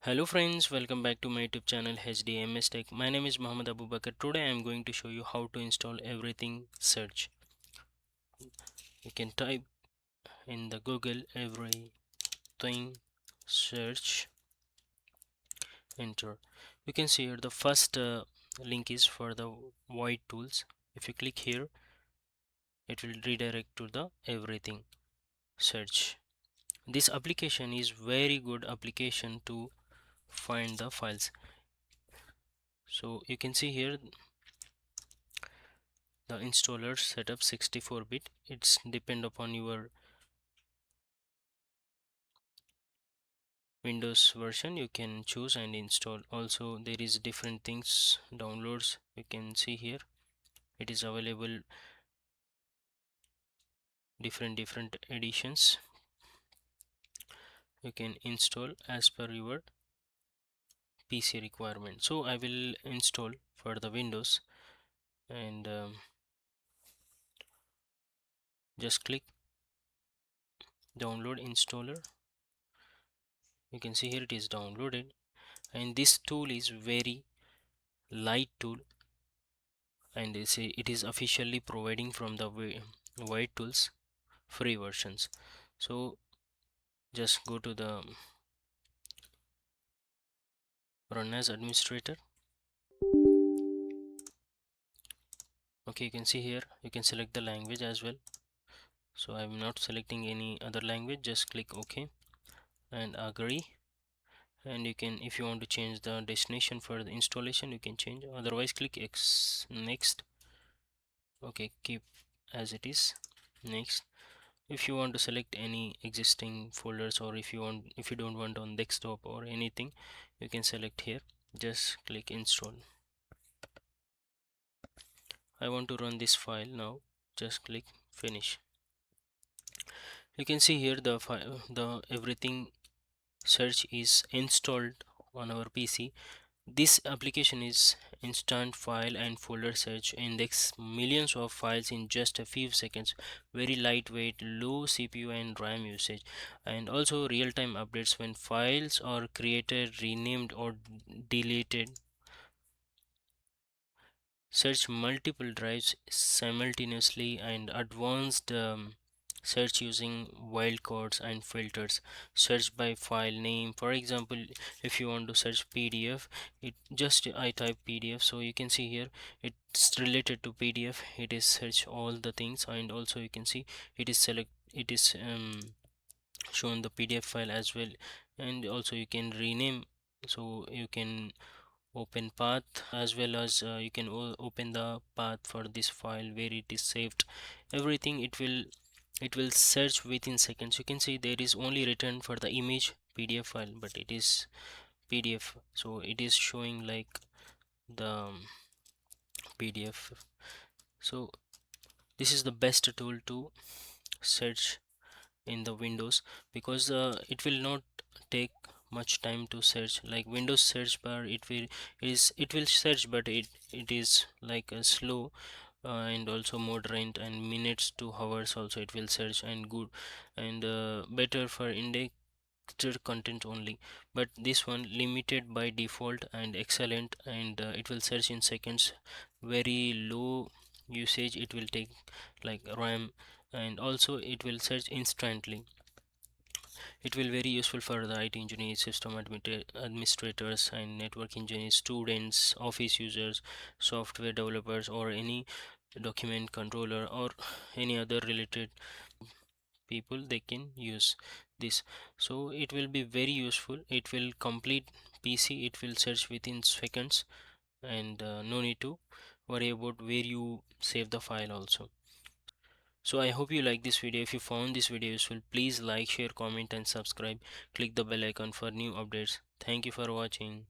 Hello friends, welcome back to my YouTube channel HDAMS Tech. My name is Mohammad Abubakar. Today I am going to show you how to install everything search. You can type in the Google everything search, enter. You can see here the first link is for the void tools. If you click here, it will redirect to the everything search. This application is very good application to find the files. So you can see here the installer setup 64-bit. It's depend upon your Windows version. You can choose and install. Also there is different things downloads. You can see here it is available different editions. You can install as per your PC requirement. So I will install for the Windows and just click download installer. You can see here it is downloaded, and this tool is very light tool, and it is officially providing from the white tools free versions. So just go to the run as administrator. Okay, you can see here you can select the language as well. So I'm not selecting any other language, just click OK and agree. And you can, if you want to change the destination for the installation, you can change, otherwise click X next. Okay, keep as it is, next. If you want to select any existing folders, or if you don't want on desktop or anything, you can select here, just click install. I want to run this file now, just click finish. You can see here the file, the everything search is installed on our PC. This application is instant file and folder search, index millions of files in just a few seconds, very lightweight, low CPU and RAM usage, and also real-time updates when files are created, renamed or deleted. Search multiple drives simultaneously, and advanced search using wildcards and filters. Search by file name. For example, if you want to search PDF, it just I type PDF, so you can see here it's related to PDF. It is search all the things, and also you can see it is shown the PDF file as well. And also you can rename, so you can open path, as well as you can open the path for this file where it is saved. Everything it will search within seconds. You can see there is only written for the image PDF file, but it is PDF, so it is showing like the PDF. So this is the best tool to search in the Windows, because it will not take much time to search. Like Windows search bar, it will search, but it is like a slow, and also moderate, and minutes to hours also it will search, and good, and better for indexed content only. But this one limited by default and excellent, and it will search in seconds, very low usage it will take, like RAM, and also it will search instantly. It will very useful for the IT engineers, system administrators and network engineers, students, office users, software developers, or any document controller, or any other related people. They can use this. So it will be very useful. It will complete PC. It will search within seconds, and no need to worry about where you save the file also. So I hope you like this video. If you found this video useful, please like, share, comment and subscribe. Click the bell icon for new updates. Thank you for watching.